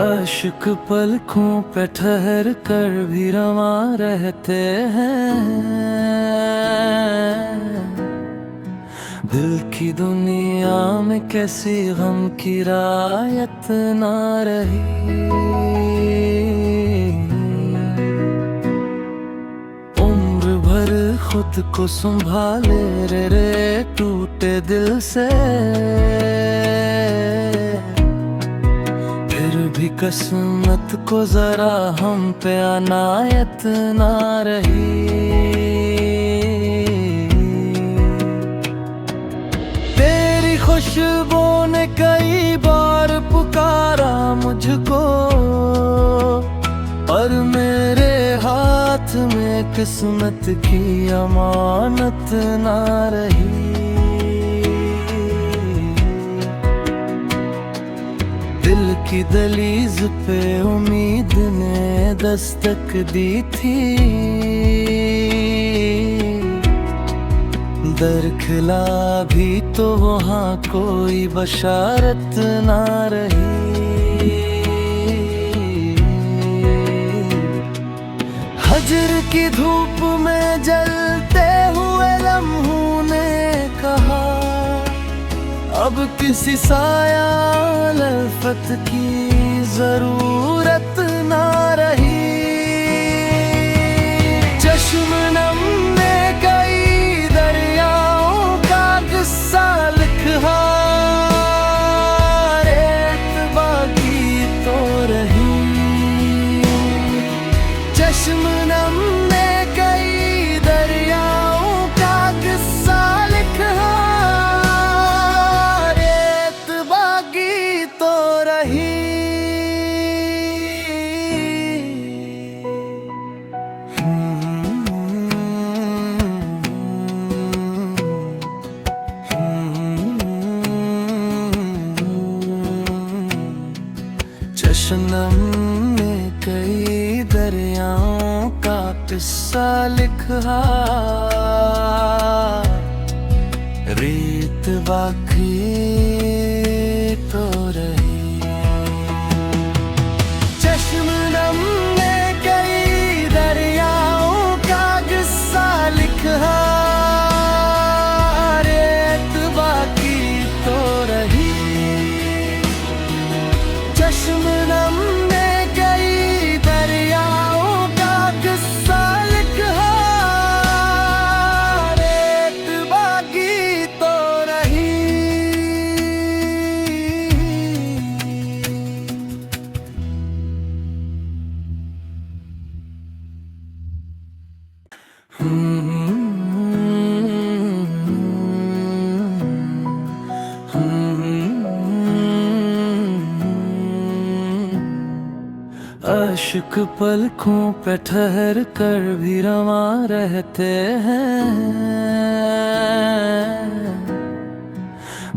आशिक पलकों पे ठहर कर भी रवा रहते हैं। दिल की दुनिया में कैसी गम की रायत ना रही। उम्र भर खुद को संभाले रे टूटे दिल से, फिर भी किस्मत को जरा हम पे अनायत ना रही। तेरी खुशबू ने कई बार पुकारा मुझको, पर मेरे हाथ में किस्मत की अमानत ना रही। दिल की दहलीज पे उम्मीद ने दस्तक दी थी, दर खिला भी तो वहाँ कोई बशारत ना रही। हजर की धूप में जलते हुए लम्हों ने कहा, अब किसी साया लफ़त की जरूरत ना रही। चश्म नम ने कई दरियाओं का किस्सा लिखा, रेत बाकी तो रही। चश्म नम ने कई दरियाओं का किस्सा लिखा, चश्म ने कई दरियाओं का किस्सा लिखा, रेत बाकी तो रही। चश्म नम ने कई दरियाओं का किस्सा लिखा, रेत बाकी तो रही। चश्म नम ने कई दरियाओं का किस्सा लिखा, रेत बाकी तो रही। आशिक पलकों पे ठहर कर भी रवा रहते हैं।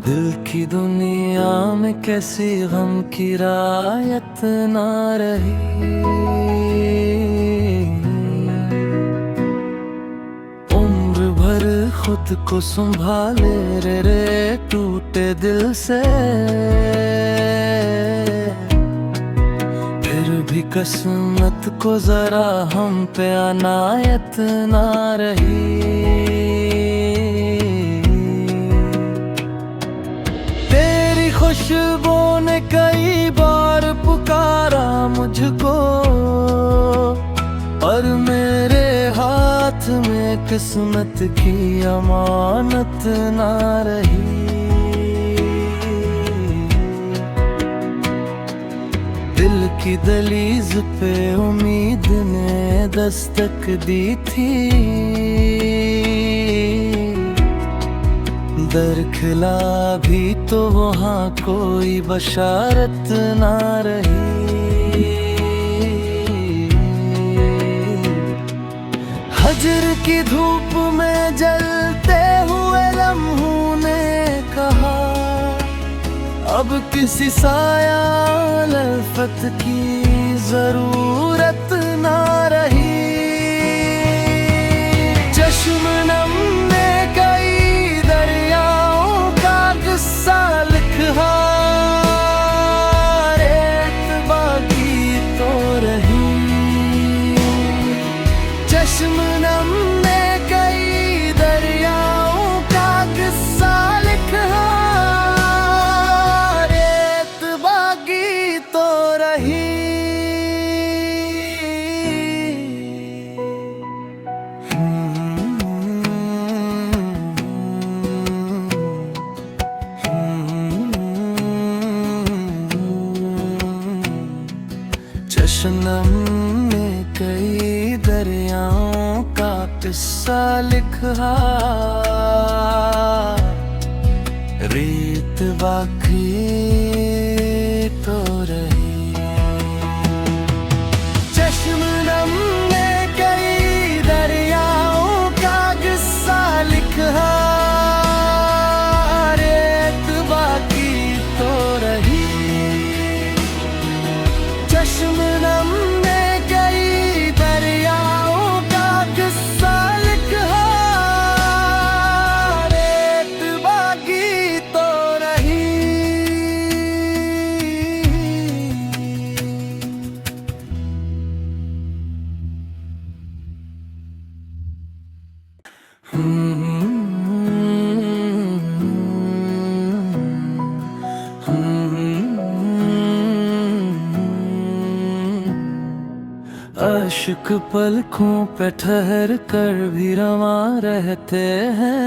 दिल की दुनिया में कैसी गम की रायत ना रही। उम्र भर खुद को संभाले रे टूटे दिल से, भी किस्मत को जरा हम पे अनायत ना रही। तेरी खुशबू ने कई बार पुकारा मुझको, पर मेरे हाथ में किस्मत की अमानत ना रही। दिल की दहलीज पे उम्मीद ने दस्तक दी थी, दर खिला भी तो वहाँ कोई बशारत ना रही। हजर की धूप में जलते हुए लम्हों ने कहा, अब किसी साया लफ़त की जरूरत ना रही। किस्सा लिखा, रेत बाकी तो रही। चश्मनम ने कई दरियाओं का किस्सा लिखा, रेत बाकी तो रही। चश्मनम ने कई दरियाओं का किस्सा लिखा, रेत बाकी तो रही। आशिक पलकों पे ठहर कर भी रवा रहते हैं,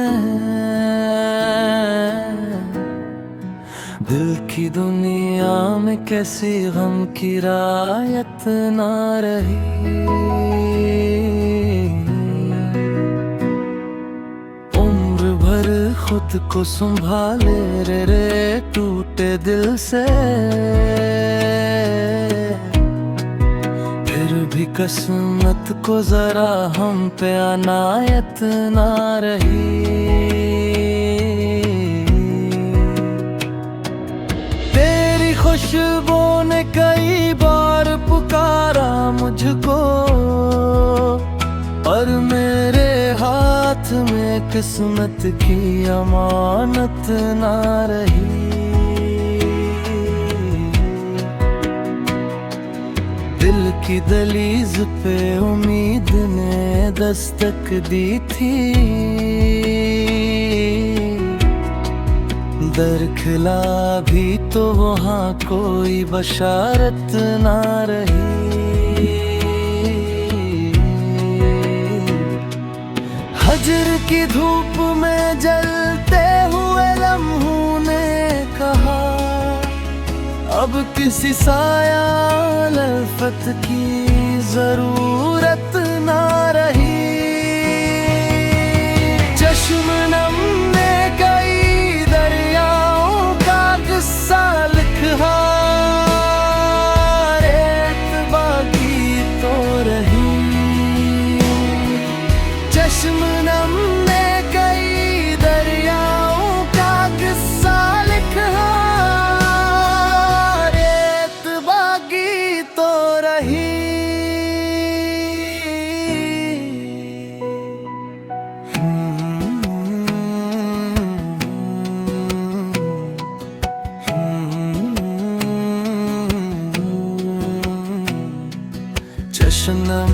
दिल की दुनिया में कैसी गम की रायत ना रही। उम्र भर खुद को संभाले रे टूटे दिल से, फिर भी किस्मत को जरा हम पे अनायत ना रही। तेरी खुशबू ने कई बार पुकारा मुझको, और मेरे हाथ में किस्मत की अमानत ना रही। दिल की दहलीज पे उम्मीद ने दस्तक दी थी, दर खिला भी तो वहाँ कोई बशारत ना रही। हजर की धूप में जलते हुए लम्हों ने कहा, अब किसी साया लफ़त की जरूरत ना रही। चश्मनम ने कई दरियाओं का किस्सा लिखा, रेत बाकी तो रही। चश्मनम ने कई दरियाओं का किस्सा लिखा, चश्मनम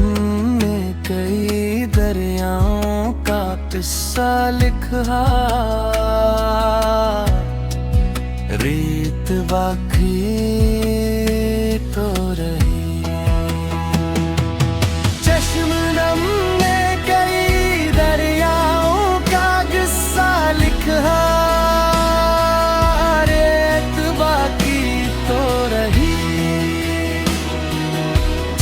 ने कई दरियाओं का किस्सा लिखा, रेत बाकी तो रही। चश्मनम ने कई दरियाओं का किस्सा लिखा, रेत बाकी तो रही।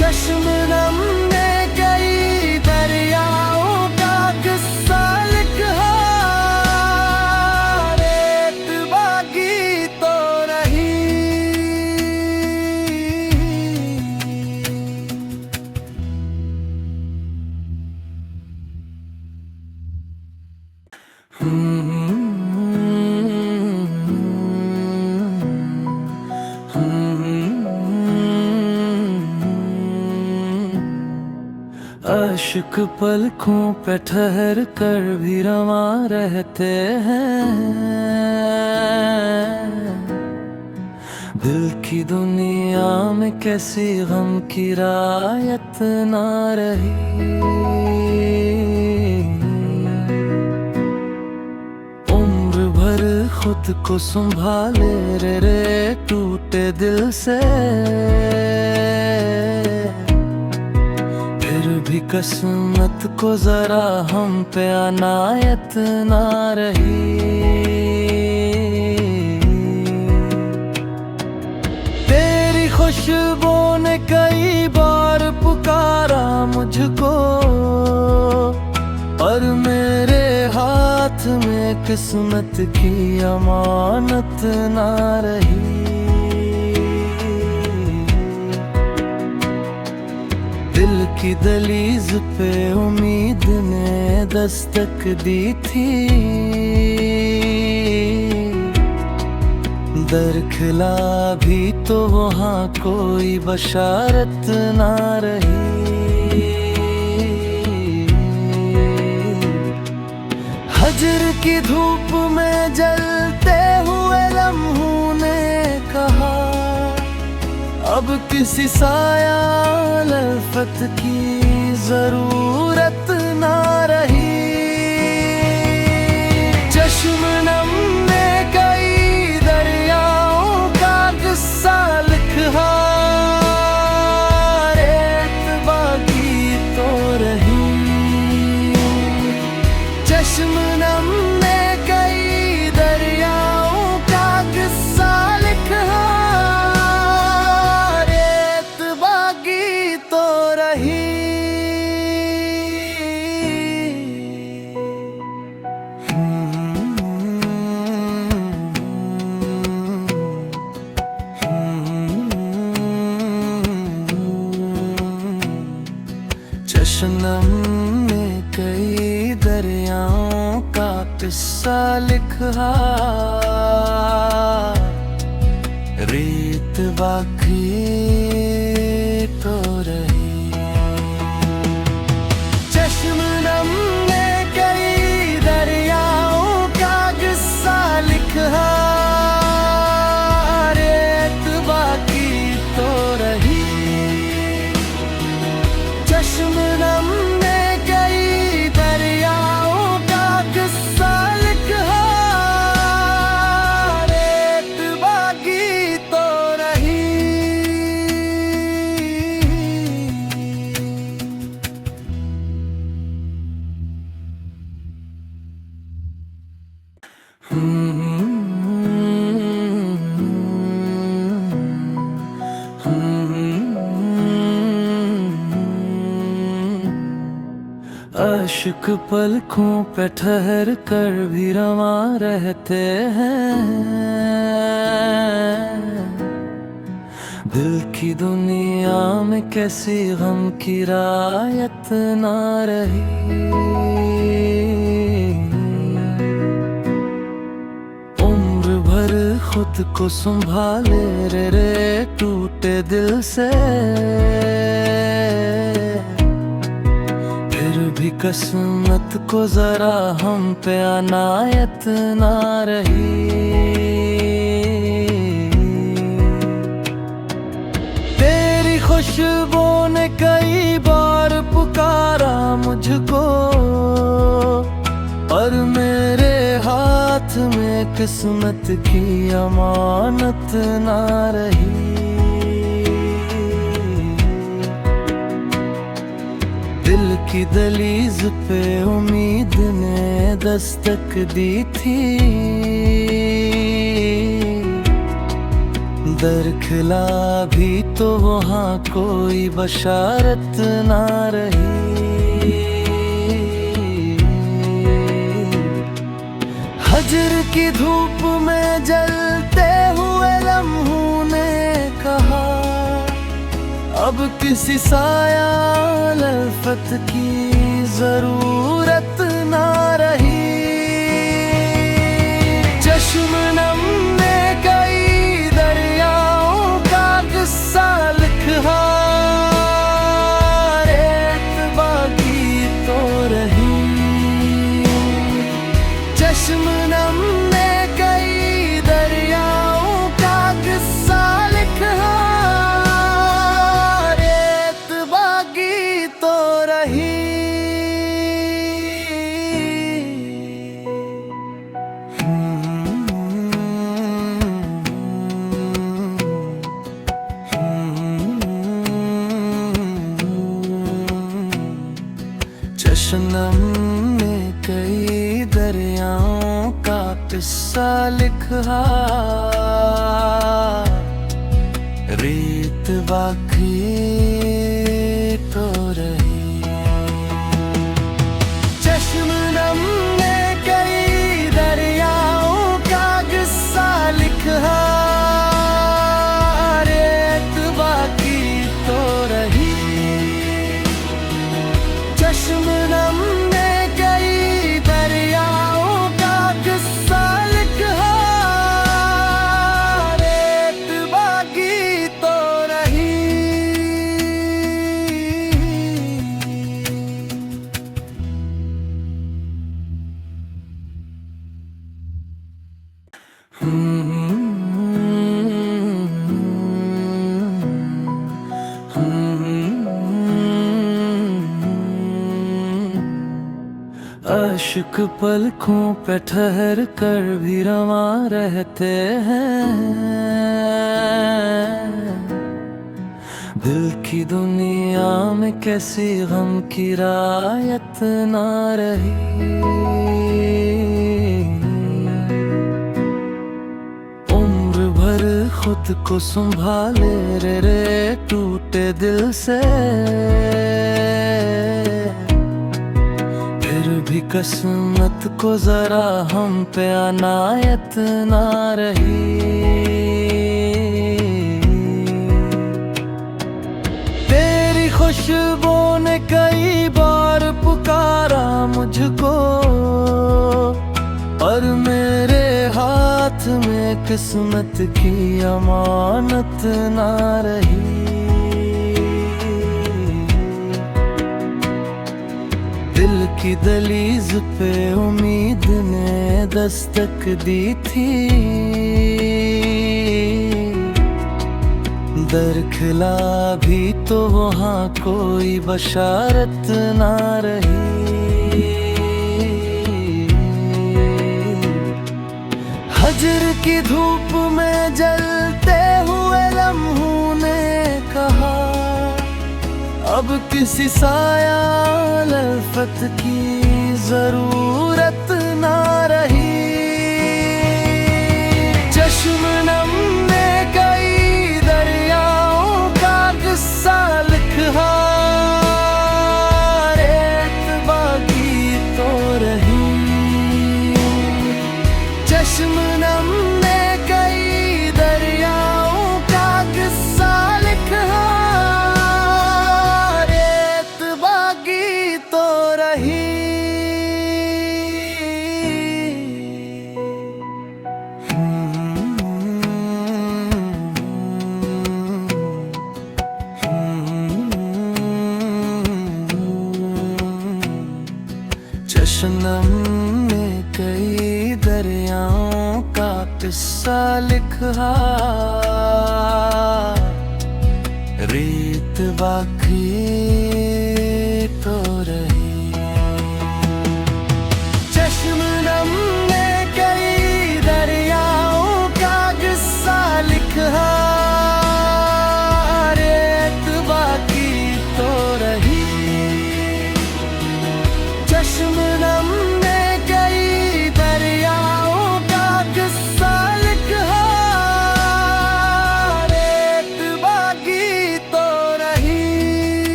चश्मनम ने कई दरियाओं का किस्सा लिखा, रेत बाकी तो रही। आशिक पलकों पे ठहर कर भी रवा रहते हैं, दिल की दुनिया में कैसी गम की रायत ना रही। उम्र भर खुद को संभाले रे टूटे दिल से, भी किस्मत को जरा हम पे अनायत ना रही। तेरी खुशबू ने कई बार पुकारा मुझको, पर मेरे हाथ में किस्मत की अमानत ना रही। दिल की दहलीज पे उम्मीद ने दस्तक दी थी, दर खिला भी तो वहाँ कोई बशारत ना रही। हजर की धूप में जलते हुए लम्हों ने कहा, अब किसी साया लफ़त की जरूरत ना रही। चश्म नम ने कई दरियाओं का किस्सा लिखा, रेत बाकी तो रही। चश्म नम ने कई दरियाओं का किस्सा लिखा, रेत बाकी तो रही। चश्म ने कई दरियाओं का किस्सा लिखा, रेत बाकी तो रही। चश्म नम ने कई दरियाओं का किस्सा लिखा, रेत बाकी तो रही। चश्म नम ने कई दरियाओं का किस्सा लिखा, रेत बाकी तो रही। आशिक पलकों पे ठहर कर भी रवा रहते हैं, दिल की दुनिया में कैसी गम की रायत ना रही। उम्र भर खुद को संभाले रे टूटे दिल से, भी किस्मत को जरा हम पे अनायत ना रही। तेरी खुशबू ने कई बार पुकारा मुझको, पर मेरे हाथ में किस्मत की अमानत ना रही। दिल की दहलीज पे उम्मीद ने दस्तक दी थी, दर खिला भी तो वहाँ कोई बशारत ना रही। हजर की धूप में जलते हुए लम्हों ने कहा, अब किसी साया लफ़त की जरूरत ना रही। चश्म नम ने कई दरियाओं का किस्सा लिखा, रेत बाकी तो रही। चश्म नम ने कई दरियाओं का किस्सा लिखा, शबनम ने कई दरियाओं का किस्सा लिखा, रेत बाकी तो रही। चश्मनम ने कई दरियाओं का किस्सा लिखा, रेत बाकी तो रही। चश्मनम ने कई दरियाओं का किस्सा लिखा, रेत बाकी तो रही। अश्क पलकों पे ठहर कर भी रवा रहते हैं, दिल की दुनिया में कैसी गम की रायत ना रही। उम्र भर खुद को संभाले रे टूटे दिल से, फिर भी किस्मत को जरा हम पे अनायत ना रही। तेरी खुशबू ने कई बार पुकारा मुझको, पर मेरे हाथ में किस्मत की अमानत ना रही। दिल की दलीज पे उम्मीद ने दस्तक दी थी, दर खिला भी तो वहाँ कोई बशारत ना रही। हजर की धूप में जलते हुए लम्हों ने कहा, अब किसी साया लफ़त की जरूरत ना रही। चश्मनम ने कई दरियाओं का किस्सा लिखा, रेत बाकी तो रही। चश्मनम ने कई दरियाओं का किस्सा लिखा, चश्मनम ने कई दरियाओं का किस्सा लिखा, रेत बाकी